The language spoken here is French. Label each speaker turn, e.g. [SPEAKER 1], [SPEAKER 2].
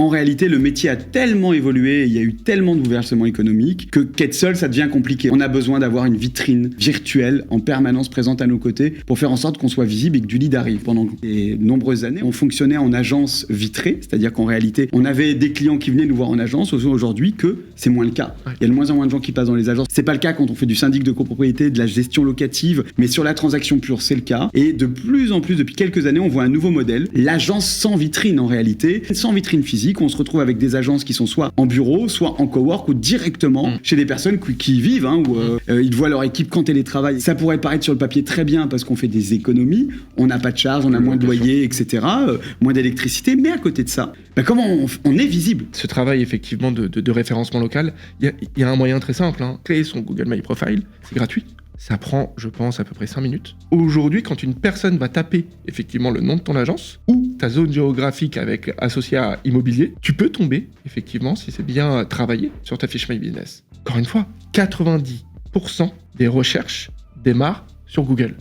[SPEAKER 1] En réalité, le métier a tellement évolué, il y a eu tellement de bouleversements économiques qu'être seul, ça devient compliqué. On a besoin d'avoir une vitrine virtuelle en permanence présente à nos côtés pour faire en sorte qu'on soit visible et que du lead arrive. Pendant de nombreuses années, on fonctionnait en agence vitrée, c'est-à-dire qu'en réalité, on avait des clients qui venaient nous voir en agence. Aujourd'hui, que c'est moins le cas. Il y a de moins en moins de gens qui passent dans les agences. C'est pas le cas quand on fait du syndic de copropriété, de la gestion locative, mais sur la transaction pure, c'est le cas. Et de plus en plus, depuis quelques années, on voit un nouveau modèle, l'agence sans vitrine en réalité, sans vitrine physique. On se retrouve avec des agences qui sont soit en bureau, soit en cowork ou directement chez des personnes qui y vivent, où ils voient leur équipe qu'en télétravail. Ça pourrait paraître sur le papier très bien parce qu'on fait des économies, on n'a pas de charges, on a moins de loyer, etc., moins d'électricité, mais à côté de ça, comment on est visible?
[SPEAKER 2] Ce travail effectivement de référencement local, il y a un moyen très simple, créer son Google My Profile, c'est gratuit. Ça prend, je pense, à peu près 5 minutes. Aujourd'hui, quand une personne va taper effectivement le nom de ton agence ou ta zone géographique associée à immobilier, tu peux tomber, effectivement, si c'est bien travaillé, sur ta fiche My Business. Encore une fois, 90% des recherches démarrent sur Google.